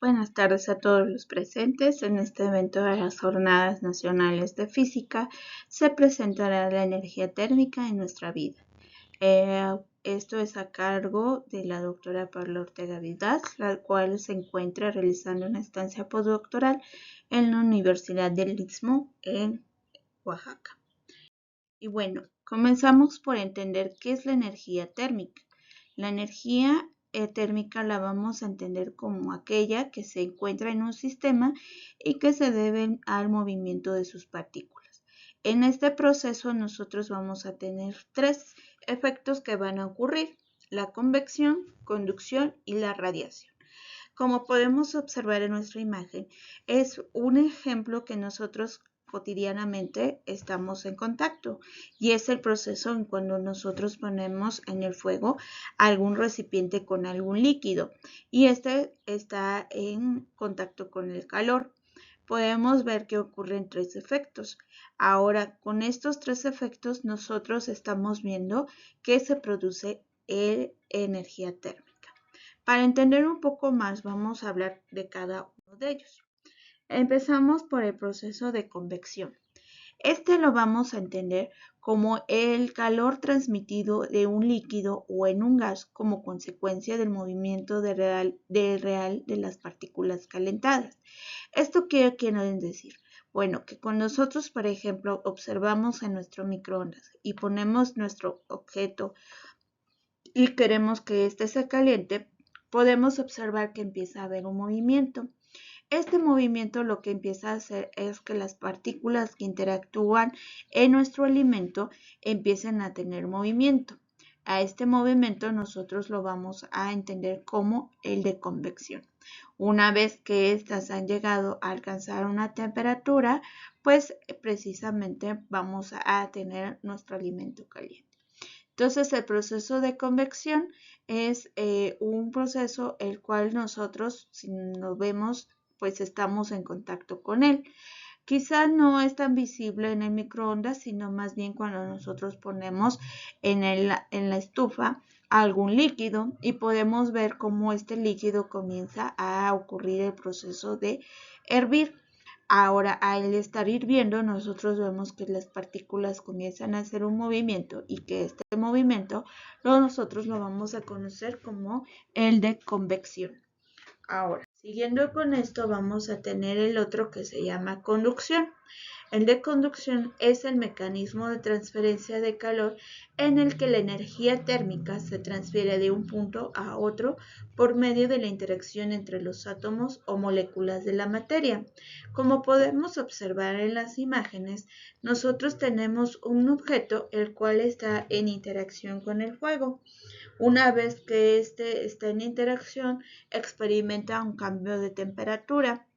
Buenas tardes a todos los presentes. En este evento de las Jornadas Nacionales de Física se presentará la energía térmica en nuestra vida. Esto es a cargo de la doctora Paula Ortega Vidal, la cual se encuentra realizando una estancia postdoctoral en la Universidad del Istmo en Oaxaca. Y bueno, comenzamos por entender qué es la energía térmica. La energía térmica la vamos a entender como aquella que se encuentra en un sistema y que se debe al movimiento de sus partículas. En este proceso nosotros vamos a tener tres efectos que van a ocurrir: la convección, conducción y la radiación. Como podemos observar en nuestra imagen, es un ejemplo que nosotros cotidianamente estamos en contacto, y es el proceso en cuando nosotros ponemos en el fuego algún recipiente con algún líquido y este está en contacto con el calor. Podemos ver que ocurren tres efectos. Ahora, con estos tres efectos nosotros estamos viendo que se produce energía térmica. Para entender un poco más, vamos a hablar de cada uno de ellos. Empezamos por el proceso de convección. Este lo vamos a entender como el calor transmitido de un líquido o en un gas como consecuencia del movimiento real de las partículas calentadas. ¿Esto qué quiere decir? Bueno, que cuando nosotros, por ejemplo, observamos en nuestro microondas y ponemos nuestro objeto y queremos que éste se caliente, podemos observar que empieza a haber un movimiento. Este movimiento lo que empieza a hacer es que las partículas que interactúan en nuestro alimento empiecen a tener movimiento. A este movimiento nosotros lo vamos a entender como el de convección. Una vez que estas han llegado a alcanzar una temperatura, pues precisamente vamos a tener nuestro alimento caliente. Entonces, el proceso de convección es un proceso el cual nosotros, si nos vemos, pues estamos en contacto con él. Quizá no es tan visible en el microondas, sino más bien cuando nosotros ponemos en la estufa algún líquido y podemos ver cómo este líquido comienza a ocurrir el proceso de hervir. Ahora, al estar hirviendo, nosotros vemos que las partículas comienzan a hacer un movimiento y que este movimiento nosotros lo vamos a conocer como el de convección. Ahora, siguiendo con esto, vamos a tener el otro que se llama conducción. El de conducción es el mecanismo de transferencia de calor en el que la energía térmica se transfiere de un punto a otro por medio de la interacción entre los átomos o moléculas de la materia. Como podemos observar en las imágenes, nosotros tenemos un objeto el cual está en interacción con el fuego. Una vez que éste está en interacción, experimenta un cambio de temperatura,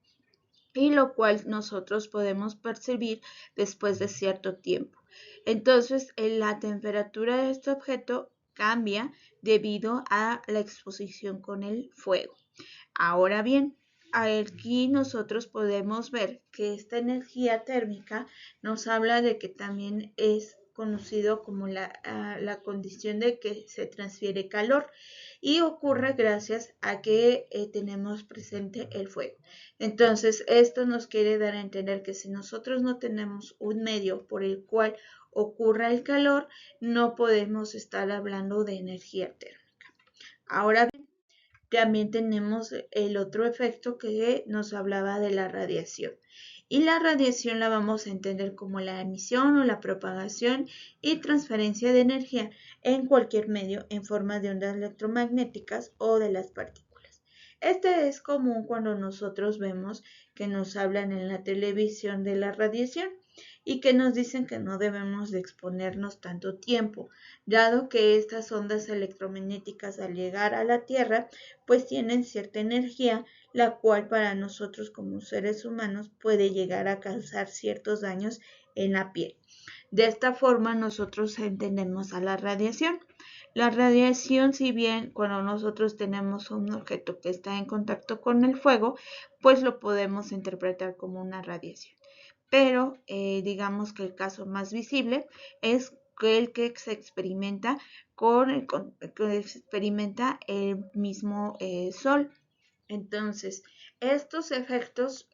y lo cual nosotros podemos percibir después de cierto tiempo. Entonces, la temperatura de este objeto cambia debido a la exposición con el fuego. Ahora bien, aquí nosotros podemos ver que esta energía térmica nos habla de que también es conocido como la condición de que se transfiere calor, y ocurre gracias a que tenemos presente el fuego. Entonces, esto nos quiere dar a entender que si nosotros no tenemos un medio por el cual ocurra el calor, no podemos estar hablando de energía térmica. Ahora bien, también tenemos el otro efecto que nos hablaba de la radiación. Y la radiación la vamos a entender como la emisión o la propagación y transferencia de energía en cualquier medio en forma de ondas electromagnéticas o de las partículas. Este es común cuando nosotros vemos que nos hablan en la televisión de la radiación y que nos dicen que no debemos de exponernos tanto tiempo, dado que estas ondas electromagnéticas al llegar a la Tierra pues tienen cierta energía, la cual para nosotros como seres humanos puede llegar a causar ciertos daños en la piel. De esta forma nosotros entendemos a la radiación. La radiación, si bien cuando nosotros tenemos un objeto que está en contacto con el fuego, pues lo podemos interpretar como una radiación. Pero digamos que el caso más visible es el que se experimenta que experimenta el mismo Sol. Entonces, estos efectos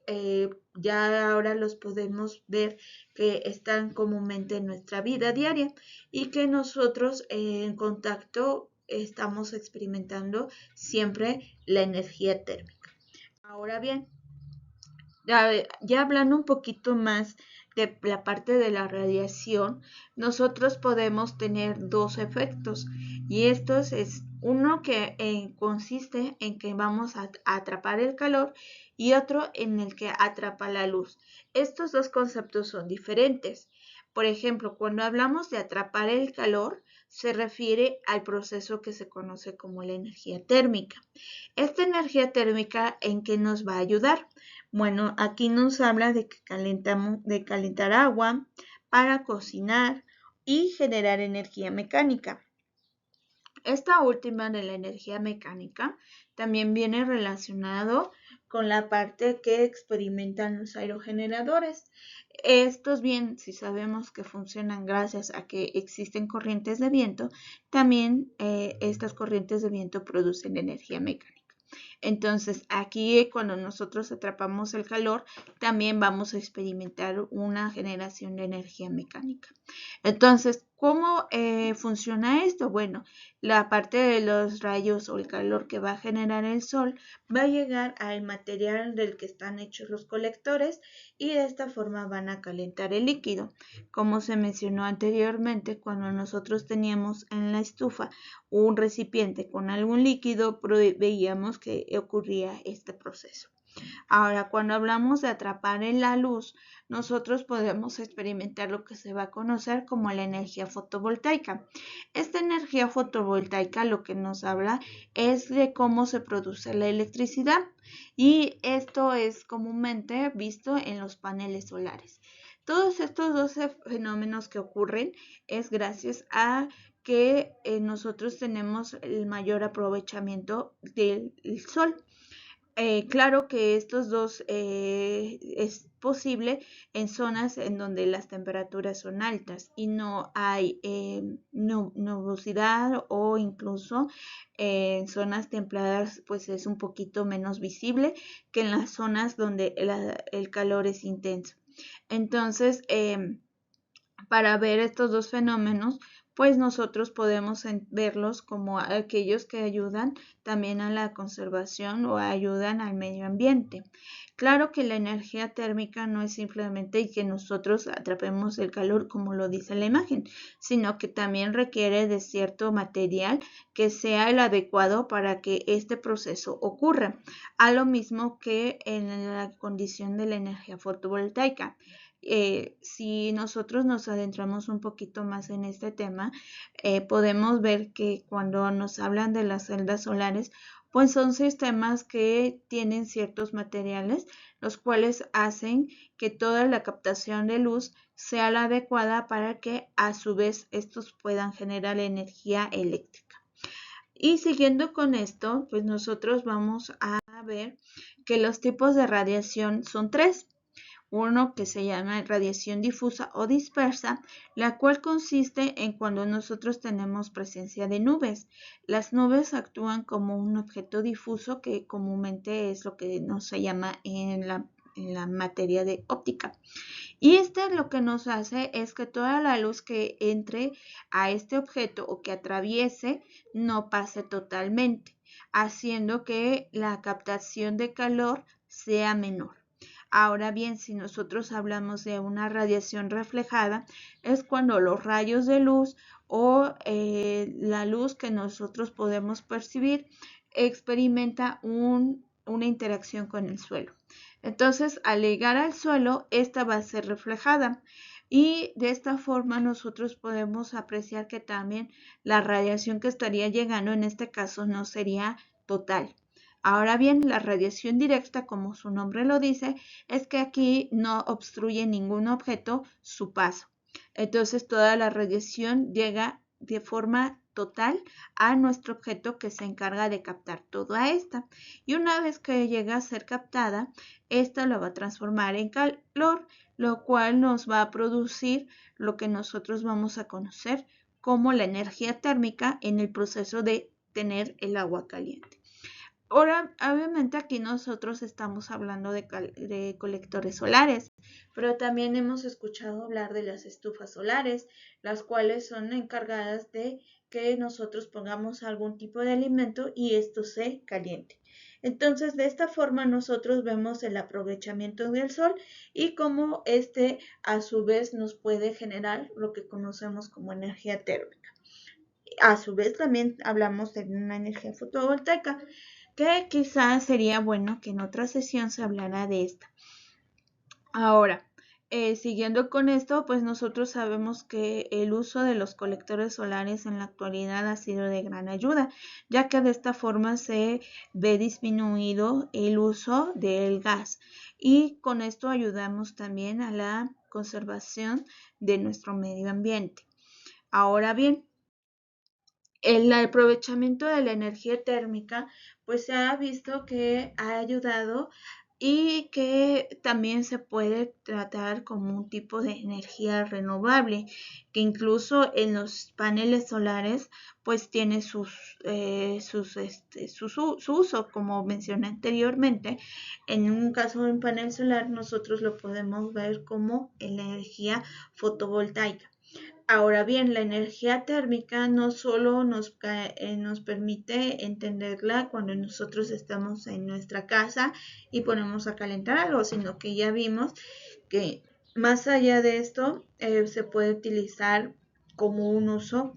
ya ahora los podemos ver que están comúnmente en nuestra vida diaria y que nosotros en contacto estamos experimentando siempre la energía térmica. Ahora bien, ya hablando un poquito más de la parte de la radiación, nosotros podemos tener dos efectos y estos es uno que consiste en que vamos a atrapar el calor y otro en el que atrapa la luz. Estos dos conceptos son diferentes. Por ejemplo, cuando hablamos de atrapar el calor, se refiere al proceso que se conoce como la energía térmica. Esta energía térmica, ¿en qué nos va a ayudar? Bueno, aquí nos habla de que de calentar agua para cocinar y generar energía mecánica. Esta última de la energía mecánica también viene relacionado con la parte que experimentan los aerogeneradores. Estos bien, si sabemos que funcionan gracias a que existen corrientes de viento, también estas corrientes de viento producen energía mecánica. Entonces, aquí cuando nosotros atrapamos el calor, también vamos a experimentar una generación de energía mecánica. Entonces, ¿cómo funciona esto? Bueno, la parte de los rayos o el calor que va a generar el sol va a llegar al material del que están hechos los colectores y de esta forma van a calentar el líquido. Como se mencionó anteriormente, cuando nosotros teníamos en la estufa un recipiente con algún líquido, veíamos que ocurría este proceso. Ahora, cuando hablamos de atrapar en la luz, nosotros podemos experimentar lo que se va a conocer como la energía fotovoltaica. Esta energía fotovoltaica lo que nos habla es de cómo se produce la electricidad y esto es comúnmente visto en los paneles solares. Todos estos dos fenómenos que ocurren es gracias a que nosotros tenemos el mayor aprovechamiento del sol. Claro que estos dos es posible en zonas en donde las temperaturas son altas y no hay nubosidad o incluso en zonas templadas pues es un poquito menos visible que en las zonas donde el calor es intenso. Entonces, para ver estos dos fenómenos, pues nosotros podemos verlos como aquellos que ayudan también a la conservación o ayudan al medio ambiente. Claro que la energía térmica no es simplemente que nosotros atrapemos el calor como lo dice la imagen, sino que también requiere de cierto material que sea el adecuado para que este proceso ocurra, a lo mismo que en la condición de la energía fotovoltaica. Si nosotros nos adentramos un poquito más en este tema, podemos ver que cuando nos hablan de las celdas solares, pues son sistemas que tienen ciertos materiales, los cuales hacen que toda la captación de luz sea la adecuada para que a su vez estos puedan generar energía eléctrica. Y siguiendo con esto, pues nosotros vamos a ver que los tipos de radiación son tres. Uno que se llama radiación difusa o dispersa, la cual consiste en cuando nosotros tenemos presencia de nubes. Las nubes actúan como un objeto difuso que comúnmente es lo que nos se llama en la materia de óptica. Y lo que nos hace es que toda la luz que entre a este objeto o que atraviese no pase totalmente, haciendo que la captación de calor sea menor. Ahora bien, si nosotros hablamos de una radiación reflejada, es cuando los rayos de luz o la luz que nosotros podemos percibir experimenta una interacción con el suelo. Entonces, al llegar al suelo, esta va a ser reflejada y de esta forma nosotros podemos apreciar que también la radiación que estaría llegando en este caso no sería total. Ahora bien, la radiación directa, como su nombre lo dice, es que aquí no obstruye ningún objeto su paso. Entonces, toda la radiación llega de forma total a nuestro objeto que se encarga de captar toda esta. Y una vez que llega a ser captada, esta lo va a transformar en calor, lo cual nos va a producir lo que nosotros vamos a conocer como la energía térmica en el proceso de tener el agua caliente. Ahora, obviamente aquí nosotros estamos hablando de colectores solares, pero también hemos escuchado hablar de las estufas solares, las cuales son encargadas de que nosotros pongamos algún tipo de alimento y esto se caliente. Entonces, de esta forma nosotros vemos el aprovechamiento del sol y cómo este a su vez nos puede generar lo que conocemos como energía térmica. A su vez también hablamos de una energía fotovoltaica, que quizás sería bueno que en otra sesión se hablara de esta. Ahora, siguiendo con esto, pues nosotros sabemos que el uso de los colectores solares en la actualidad ha sido de gran ayuda, ya que de esta forma se ve disminuido el uso del gas y con esto ayudamos también a la conservación de nuestro medio ambiente. Ahora bien, el aprovechamiento de la energía térmica, pues se ha visto que ha ayudado y que también se puede tratar como un tipo de energía renovable, que incluso en los paneles solares, pues tiene su uso, como mencioné anteriormente. En un caso de un panel solar, nosotros lo podemos ver como energía fotovoltaica. Ahora bien, la energía térmica no solo nos permite entenderla cuando nosotros estamos en nuestra casa y ponemos a calentar algo, sino que ya vimos que más allá de esto se puede utilizar como un uso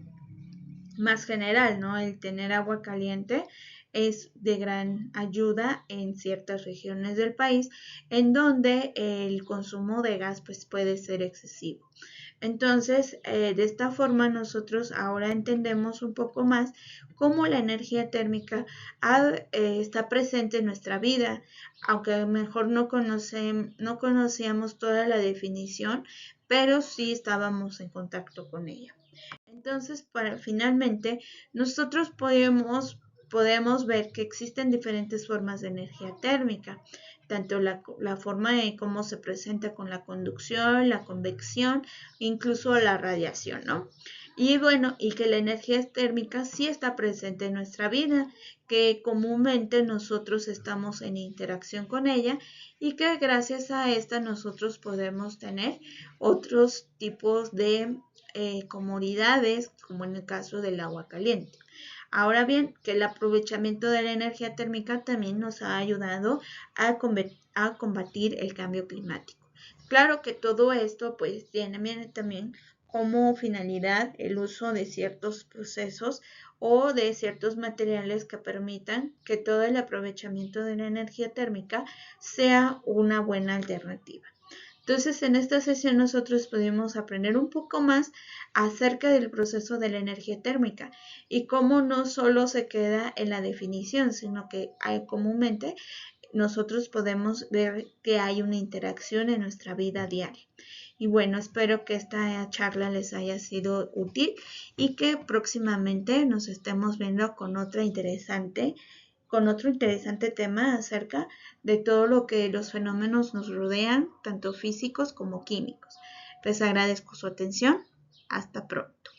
más general, ¿no? El tener agua caliente es de gran ayuda en ciertas regiones del país en donde el consumo de gas pues, puede ser excesivo. Entonces, de esta forma nosotros ahora entendemos un poco más cómo la energía térmica está presente en nuestra vida, aunque a lo mejor no conocíamos toda la definición, pero sí estábamos en contacto con ella. Entonces, finalmente, nosotros podemos ver que existen diferentes formas de energía térmica, tanto la forma de cómo se presenta con la conducción, la convección, incluso la radiación, ¿no? Y bueno, y que la energía térmica sí está presente en nuestra vida, que comúnmente nosotros estamos en interacción con ella y que gracias a esta nosotros podemos tener otros tipos de comodidades, como en el caso del agua caliente. Ahora bien, que el aprovechamiento de la energía térmica también nos ha ayudado a combatir el cambio climático. Claro que todo esto pues tiene también como finalidad el uso de ciertos procesos o de ciertos materiales que permitan que todo el aprovechamiento de la energía térmica sea una buena alternativa. Entonces, en esta sesión nosotros pudimos aprender un poco más acerca del proceso de la energía térmica y cómo no solo se queda en la definición, sino que comúnmente nosotros podemos ver que hay una interacción en nuestra vida diaria. Y bueno, espero que esta charla les haya sido útil y que próximamente nos estemos viendo con otro interesante tema acerca de todo lo que los fenómenos nos rodean, tanto físicos como químicos. Les agradezco su atención. Hasta pronto.